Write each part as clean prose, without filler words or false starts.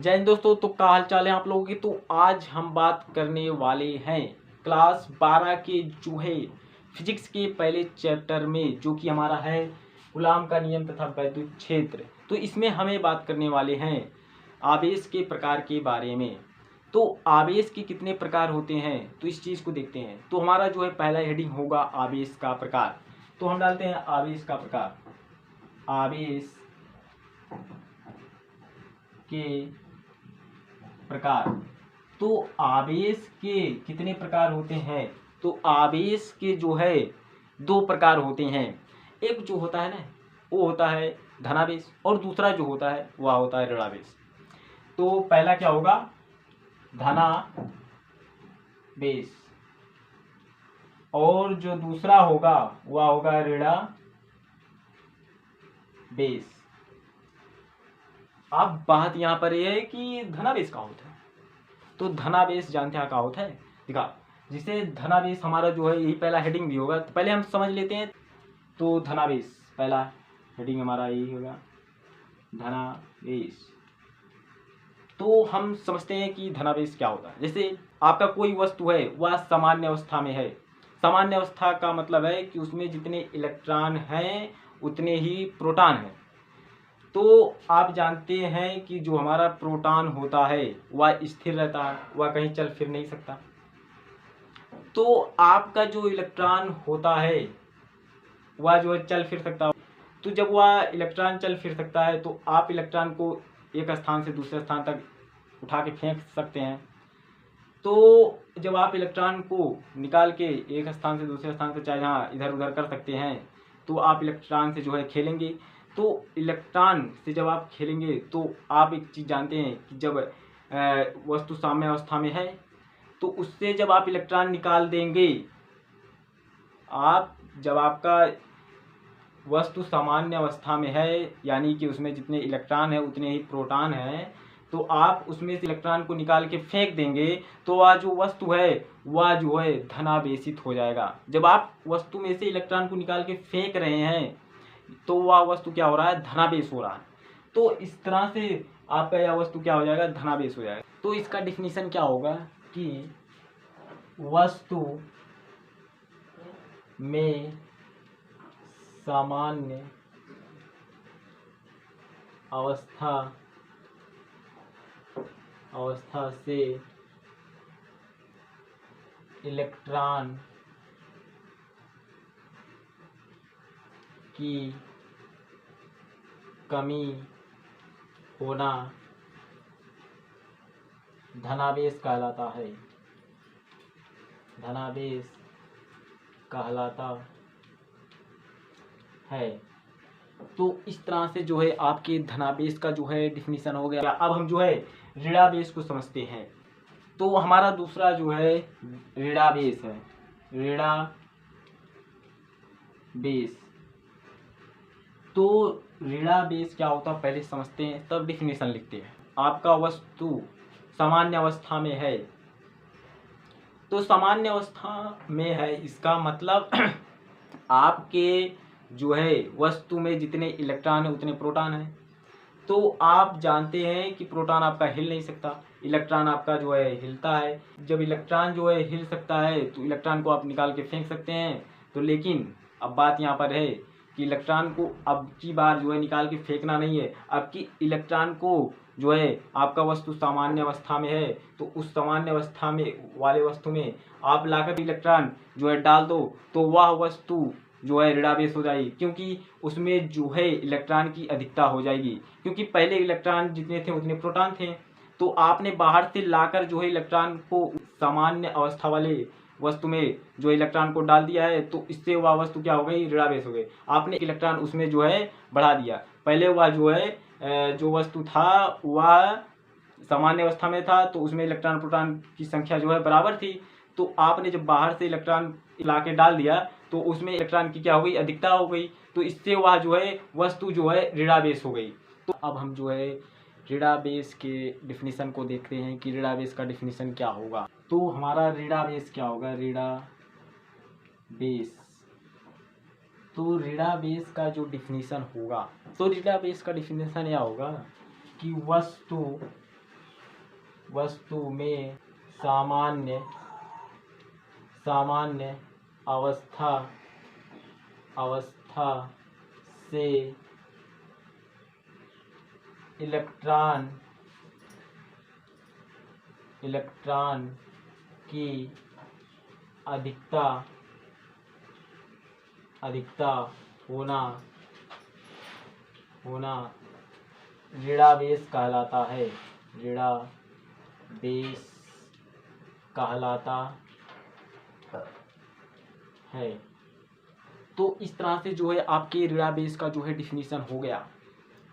जय हिंद दोस्तों। तो क्या हाल चाल है आप लोगों की। तो आज हम बात करने वाले हैं क्लास 12 के जो है फिजिक्स के पहले चैप्टर में, जो कि हमारा है कूलॉम का नियम तथा वैद्युत क्षेत्र। तो इसमें हमें बात करने वाले हैं आवेश के प्रकार के बारे में। तो आवेश के कितने प्रकार होते हैं, तो इस चीज़ को देखते हैं। तो हमारा जो है पहला हेडिंग होगा आवेश का प्रकार। तो हम डालते हैं आवेश का प्रकार। आवेश के प्रकार। तो आवेश के कितने प्रकार होते हैं, तो आवेश के जो है दो प्रकार होते हैं। एक जो होता है ना, वो होता है धनावेश, और दूसरा जो होता है वह होता है ऋणावेश। तो पहला क्या होगा, धनावेश, और जो दूसरा होगा वह होगा ऋणावेश। अब बात यहाँ पर यह है कि धनावेश का होता है। तो धनावेश जानते हैं क्या होता है, देखा। जिसे धनावेश हमारा जो है यही पहला हेडिंग भी होगा, तो पहले हम समझ लेते हैं। तो धनावेश पहला हेडिंग हमारा यही होगा, धनावेश। तो हम समझते हैं कि धनावेश क्या होता है। जैसे आपका कोई वस्तु है वह सामान्य अवस्था में है। सामान्य अवस्था का मतलब है कि उसमें जितने इलेक्ट्रॉन हैं उतने ही प्रोटॉन हैं। तो आप जानते हैं कि जो हमारा प्रोटॉन होता है वह स्थिर रहता है, वह कहीं चल फिर नहीं सकता। तो आपका जो इलेक्ट्रॉन होता है वह जो है चल फिर सकता है। तो जब वह इलेक्ट्रॉन चल फिर सकता है तो आप इलेक्ट्रॉन को एक स्थान से दूसरे स्थान तक उठा के फेंक सकते हैं। तो जब आप इलेक्ट्रॉन को निकाल के एक स्थान से दूसरे स्थान से चाहे जहाँ इधर उधर कर सकते हैं, तो आप इलेक्ट्रॉन से जो है खेलेंगे। तो इलेक्ट्रॉन से जब आप खेलेंगे तो आप एक चीज़ जानते हैं कि जब वस्तु साम्य अवस्था में है तो उससे जब आप इलेक्ट्रॉन निकाल देंगे, आप जब आपका वस्तु सामान्य अवस्था में है, यानी कि उसमें जितने इलेक्ट्रॉन है उतने ही प्रोटॉन हैं, तो आप उसमें से इलेक्ट्रॉन को निकाल के फेंक देंगे तो वह जो वस्तु है वह जो है धनावेशित हो जाएगा। जब आप वस्तु में से इलेक्ट्रॉन को निकाल के फेंक रहे हैं तो वह वस्तु क्या हो रहा है, धनावेश हो रहा है। तो इस तरह से आपका यह वस्तु क्या हो जाएगा, धनावेश हो जाएगा। तो इसका डिफिनीशन क्या होगा कि वस्तु में सामान्य अवस्था से इलेक्ट्रॉन की कमी होना धनावेश कहलाता है। धनावेश कहलाता है। तो इस तरह से जो है आपके धनावेश का जो है डिफिनीशन हो गया। अब हम जो है ऋणावेश को समझते हैं। तो हमारा दूसरा जो है ऋणावेश है, ऋणावेश। तो ऋणावेश क्या होता है पहले समझते हैं, तब डिफिनीशन लिखते हैं। आपका वस्तु सामान्य अवस्था में है, तो सामान्य अवस्था में है इसका मतलब आपके जो है वस्तु में जितने इलेक्ट्रॉन है उतने प्रोटॉन हैं। तो आप जानते हैं कि प्रोटॉन आपका हिल नहीं सकता, इलेक्ट्रॉन आपका जो है हिलता है। जब इलेक्ट्रॉन जो है हिल सकता है तो इलेक्ट्रॉन को आप निकाल के फेंक सकते हैं। तो लेकिन अब बात यहाँ पर है कि इलेक्ट्रॉन को अब की बार जो है निकाल के फेंकना नहीं है। अब की इलेक्ट्रॉन को जो है आपका वस्तु सामान्य अवस्था में है, तो उस सामान्य अवस्था में वाले वस्तु में आप लाकर इलेक्ट्रॉन जो है डाल दो, तो वह वस्तु जो है ऋणावेश हो जाएगी, क्योंकि उसमें जो है इलेक्ट्रॉन की अधिकता हो जाएगी। क्योंकि पहले इलेक्ट्रॉन जितने थे उतने प्रोटॉन थे, तो आपने बाहर से लाकर जो है इलेक्ट्रॉन को सामान्य अवस्था वाले वस्तु में जो इलेक्ट्रॉन को डाल दिया है, तो इससे वह वस्तु क्या हो गई, ऋणावेश हो गई। आपने इलेक्ट्रॉन उसमें जो है बढ़ा दिया। पहले वह जो है जो वस्तु था वह सामान्य अवस्था में था, तो उसमें इलेक्ट्रॉन प्रोटॉन की संख्या जो है बराबर थी। तो आपने जब बाहर से इलेक्ट्रॉन ला के डाल दिया तो उसमें इलेक्ट्रॉन की क्या हो गई, अधिकता हो गई। तो इससे वह जो है वस्तु जो है ऋणावेश हो गई। तो अब हम जो है ऋणावेश के डिफिनीशन को देखते हैं कि ऋणावेश का डिफिनीशन क्या होगा। तो हमारा ऋणावेश क्या होगा, ऋणावेश। तो ऋणावेश का जो डिफिनीशन होगा, तो ऋणावेश का डिफिनीशन यह होगा कि वस्तु वस्तु में सामान्य अवस्था से इलेक्ट्रॉन की अधिकता होना ऋणावेश कहलाता है। तो इस तरह से जो है आपके ऋणावेश का जो है डिफिनीशन हो गया।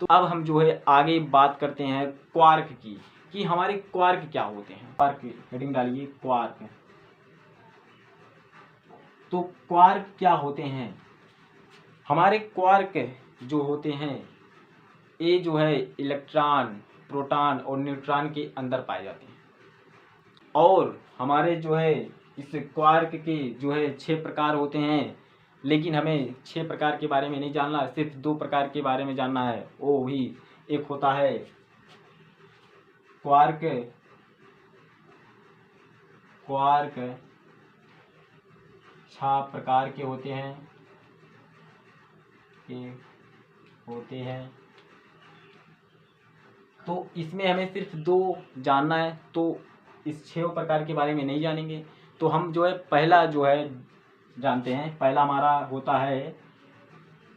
तो अब हम जो है आगे बात करते हैं क्वार्क की, कि हमारे क्वार्क क्या होते हैं। क्वार्क हेडिंग डालिए, क्वार्क। तो क्वार्क क्या होते हैं? हमारे क्वार्क जो होते हैं ये जो है इलेक्ट्रॉन, प्रोटॉन और न्यूट्रॉन के अंदर पाए जाते हैं। और हमारे जो है इस क्वार्क के जो है 6 प्रकार होते हैं, लेकिन हमें 6 प्रकार के बारे में नहीं जानना, सिर्फ 2 प्रकार के बारे में जानना है। वो भी एक होता है क्वार्क 6 प्रकार के होते हैं। तो इसमें हमें सिर्फ 2 जानना है, तो इस 6 प्रकार के बारे में नहीं जानेंगे। तो हम जो है पहला जो है जानते हैं। पहला हमारा होता है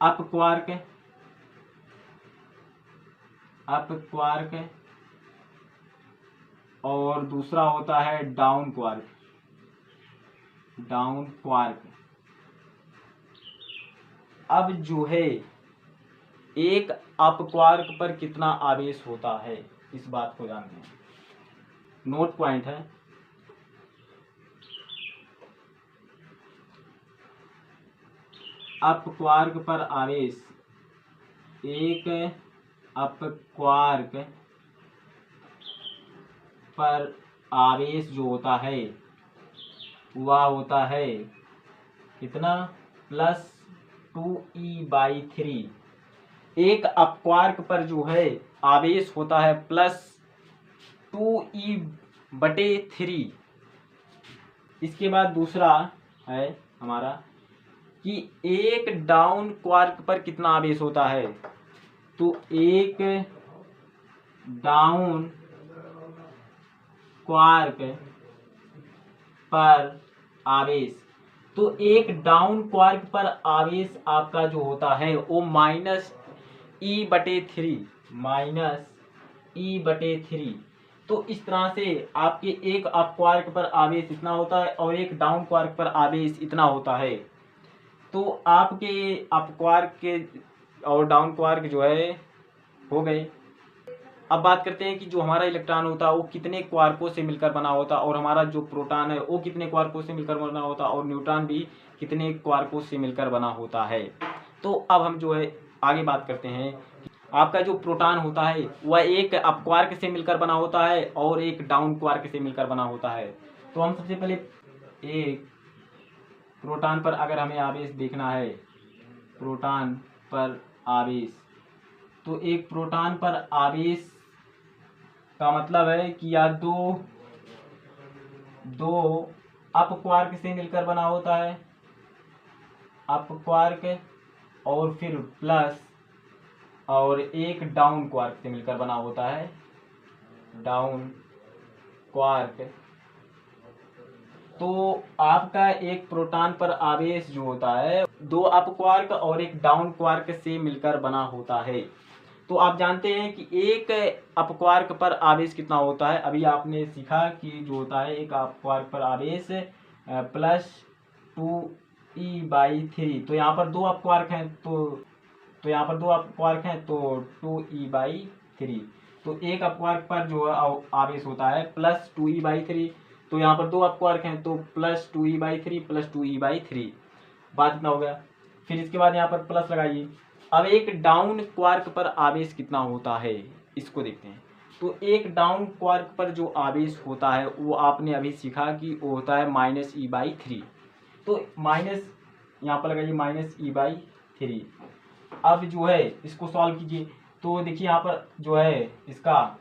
अप क्वार्क और दूसरा होता है डाउन क्वार्क। अब जो है एक अप क्वार्क पर कितना आवेश होता है, इस बात को जानते हैं। नोट पॉइंट है, अप क्वार्क पर आवेश, एक अप क्वार्क पर आवेश जो होता है वह होता है कितना, +2e/3। एक अप क्वार्क पर जो है आवेश होता है +2e/3। इसके बाद दूसरा है हमारा कि एक डाउन क्वार्क पर कितना आवेश होता है। तो एक डाउन क्वार्क पर आवेश, तो एक डाउन क्वार्क पर आवेश आपका जो होता है वो -e/3। तो इस तरह से आपके एक अप क्वार्क पर आवेश इतना होता है और एक डाउन क्वार्क पर आवेश इतना होता है। तो आपके अप क्वार्क के और डाउन क्वार्क जो है हो गए। अब बात करते हैं कि जो हमारा इलेक्ट्रॉन होता है वो कितने क्वार्कों से मिलकर बना होता है, और हमारा जो प्रोटॉन है वो कितने क्वार्कों से मिलकर बना होता है, और न्यूट्रॉन भी कितने क्वार्कों से मिलकर बना होता है। तो अब हम जो है आगे बात करते हैं। आपका जो प्रोटॉन होता है वह एक अप क्वार्क से मिलकर बना होता है और एक डाउन क्वार्क से मिलकर बना होता है। तो हम सबसे पहले एक प्रोटॉन पर अगर हमें आवेश देखना है, प्रोटॉन पर आवेश, तो एक प्रोटॉन पर आवेश का मतलब है कि या दो अप क्वार्क से मिलकर बना होता है, अप क्वार्क, और फिर प्लस, और एक डाउन क्वार्क से मिलकर बना होता है, डाउन क्वार्क। तो आपका एक प्रोटॉन पर आवेश जो होता है 2 अप क्वार्क और एक डाउन क्वार्क से मिलकर बना होता है। तो आप जानते हैं कि एक अप क्वार्क पर आवेश कितना होता है। अभी आपने सीखा कि जो होता है एक अप क्वार्क पर आवेश +2e/3। तो यहाँ पर 2 अप क्वार्क हैं, तो यहाँ पर 2 अप क्वार्क हैं, तो 2e/3। तो एक अप क्वार्क पर जो आवेश होता है +2e/3। तो यहाँ पर 2 अप क्वार्क हैं, तो +2e/3 +2e/3। बात इतना हो गया। फिर इसके बाद यहाँ पर प्लस लगाइए। अब एक डाउन क्वार्क पर आवेश कितना होता है इसको देखते हैं। तो एक डाउन क्वार्क पर जो आवेश होता है वो आपने अभी सीखा कि वो होता है -e/3। तो माइनस यहाँ पर लगाइए -e/3। अब जो है इसको सॉल्व कीजिए। तो देखिए यहाँ पर जो है इसका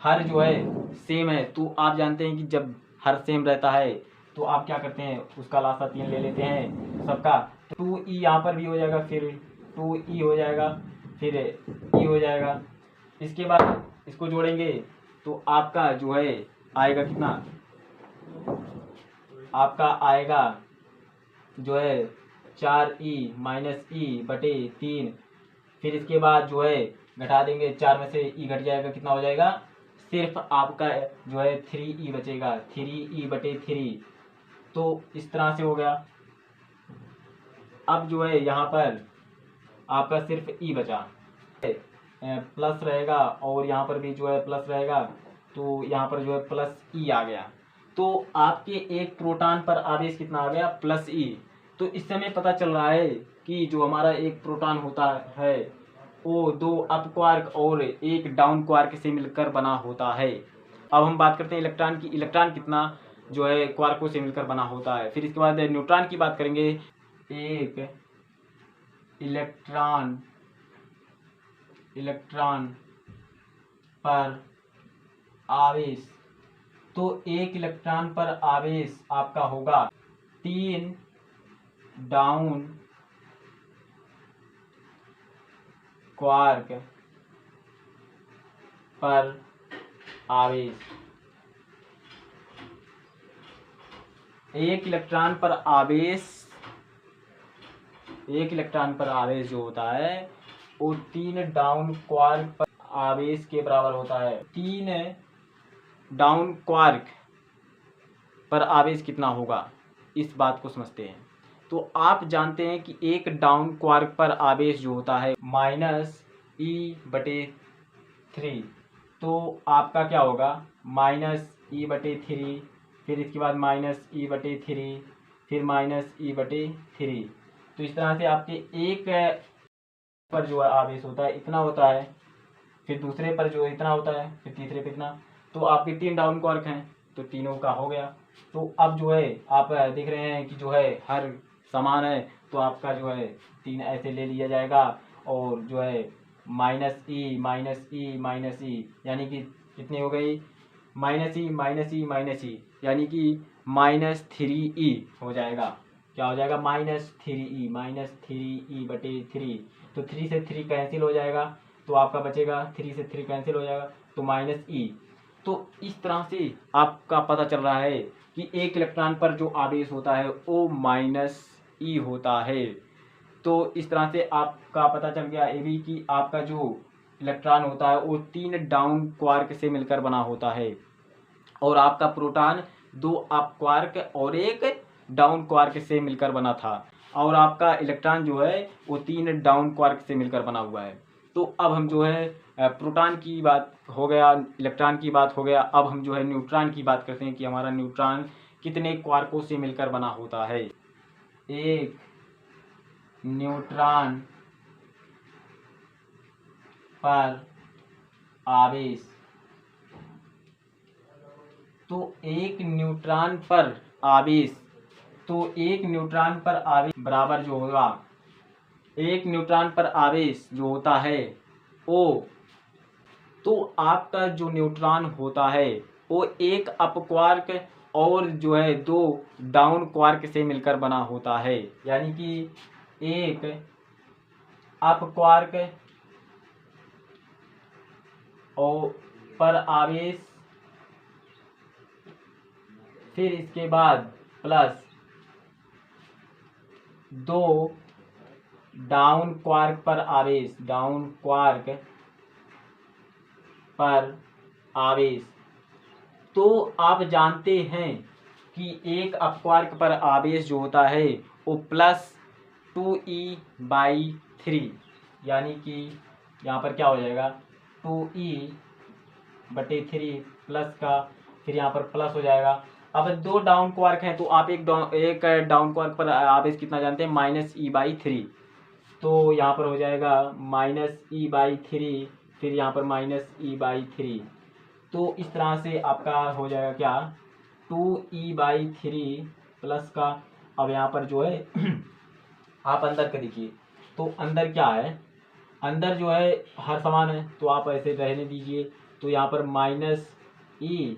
हर जो है सेम है, तो आप जानते हैं कि जब हर सेम रहता है तो आप क्या करते हैं, उसका लासा 3 ले लेते हैं सबका। 2e यहाँ पर भी हो जाएगा, फिर 2e हो जाएगा, फिर e हो जाएगा। इसके बाद इसको जोड़ेंगे तो आपका जो है आएगा कितना, आपका आएगा जो है 4e माइनस ई बटे 3। फिर इसके बाद जो है घटा देंगे, 4 में से e घट जाएगा, कितना हो जाएगा, सिर्फ आपका जो है 3e बचेगा, 3e बटे 3। तो इस तरह से हो गया। अब जो है यहाँ पर आपका सिर्फ e बचा, प्लस रहेगा और यहाँ पर भी जो है प्लस रहेगा, तो यहाँ पर जो है प्लस ई आ गया। तो आपके एक प्रोटॉन पर आवेश कितना आ गया, प्लस ई। तो इस समय पता चल रहा है कि जो हमारा एक प्रोटॉन होता है वो 2 अप क्वार्क और एक डाउन क्वार्क से मिलकर बना होता है। अब हम बात करते हैं इलेक्ट्रॉन की। इलेक्ट्रॉन कितना जो है क्वार्कों से मिलकर बना होता है। फिर इसके बाद न्यूट्रॉन की बात करेंगे। एक इलेक्ट्रॉन पर आवेश, तो एक इलेक्ट्रॉन पर आवेश आपका होगा 3 डाउन क्वार्क पर आवेश। एक इलेक्ट्रॉन पर आवेश जो होता है वो 3 डाउन क्वार्क पर आवेश के बराबर होता है। 3 डाउन क्वार्क पर आवेश कितना होगा, इस बात को समझते हैं। तो आप जानते हैं कि एक डाउन क्वार्क पर आवेश जो होता है माइनस ई बटे 3। तो आपका क्या होगा, माइनस ई बटे 3, फिर इसके बाद माइनस ई बटे 3, फिर माइनस ई बटे 3। तो इस तरह से आपके एक पर जो है आवेश होता है इतना होता है, फिर दूसरे पर जो इतना होता है, फिर तीसरे पर इतना। तो आपके 3 डाउन क्वार्क हैं तो तीनों का हो गया। तो अब जो है आप देख रहे हैं कि जो है हर समान है, तो आपका जो है 3 ऐसे ले लिया जाएगा और जो है minus E minus E minus ई, यानी कि कितनी हो गई, minus E minus E minus ई, यानी कि -3e हो जाएगा। क्या हो जाएगा, -3e बटे 3। तो 3 से 3 कैंसिल हो जाएगा, तो आपका बचेगा 3 से 3 कैंसिल हो जाएगा तो -e। तो इस तरह से आपका पता चल रहा है कि एक इलेक्ट्रॉन पर जो आवेश होता है वो -e होता है। तो इस तरह से आपका पता चल गया ये भी कि आपका जो इलेक्ट्रॉन होता है वो 3 डाउन क्वार्क से मिलकर बना होता है और आपका प्रोटॉन 2 अप क्वार्क और एक डाउन क्वार्क से मिलकर बना था, और आपका इलेक्ट्रॉन जो है वो 3 डाउन क्वार्क से मिलकर बना हुआ है। तो अब हम जो है प्रोटॉन की बात हो गया, इलेक्ट्रॉन की बात हो गया, अब हम जो है न्यूट्रॉन की बात करते हैं कि हमारा न्यूट्रॉन कितने क्वार्कों से मिलकर बना होता है। एक न्यूट्रॉन पर आवेश, तो एक न्यूट्रॉन पर आवेश, तो एक न्यूट्रॉन पर आवेश बराबर जो होगा, एक न्यूट्रॉन पर आवेश जो होता है वो, तो आपका जो न्यूट्रॉन होता है वो एक अप क्वार्क और जो है 2 डाउन क्वार्क से मिलकर बना होता है। यानी कि एक अप क्वार्क और पर आवेश, फिर इसके बाद प्लस 2 डाउन क्वार्क पर आवेश, डाउन क्वार्क पर आवेश। तो आप जानते हैं कि एक अप क्वार्क पर आवेश जो होता है वो +2e/3, यानी कि यहाँ पर क्या हो जाएगा 2e/3 प्लस का, फिर यहाँ पर प्लस हो जाएगा। अब 2 डाउन क्वार्क हैं तो आप एक डाउन क्वार्क पर आवेश कितना जानते हैं, -e/3। तो यहाँ पर हो जाएगा -e/3, फिर यहाँ पर -e/3। तो इस तरह से आपका हो जाएगा क्या, 2e/3 प्लस का। अब यहाँ पर जो है आप अंदर का देखिए, तो अंदर क्या है, अंदर जो है हर समान है तो आप ऐसे रहने दीजिए। तो यहाँ पर माइनस ई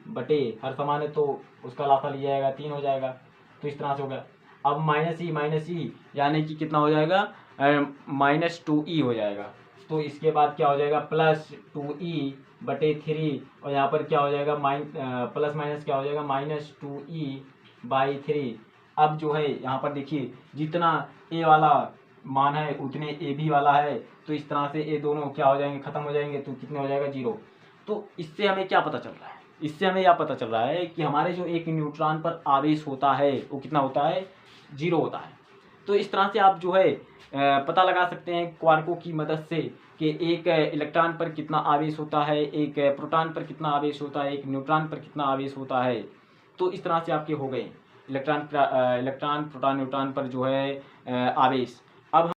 बटे हर समान है तो उसका लासा लिया जाएगा 3 हो जाएगा। तो इस तरह से हो गया। अब माइनस ई यानी कि कितना हो जाएगा, -2e हो जाएगा। तो इसके बाद क्या हो जाएगा, +2e बटे 3 और यहाँ पर क्या हो जाएगा प्लस माइनस क्या हो जाएगा -2e/3। अब जो है यहाँ पर देखिए जितना ए वाला मान है उतने ए बी वाला है, तो इस तरह से ये दोनों क्या हो जाएंगे, खत्म हो जाएंगे, तो कितने हो जाएगा 0। तो इससे हमें क्या पता चल रहा है, इससे हमें यह पता चल रहा है कि हमारे जो एक न्यूट्रॉन पर आवेश होता है वो कितना होता है, 0 होता है। तो इस तरह से आप जो है पता लगा सकते हैं क्वार्कों की मदद से कि एक इलेक्ट्रॉन पर कितना आवेश होता है, एक प्रोटॉन पर कितना आवेश होता है, एक न्यूट्रॉन पर कितना आवेश होता है। तो इस तरह से आपके हो गए इलेक्ट्रॉन, प्रोटॉन, न्यूट्रॉन पर जो है आवेश।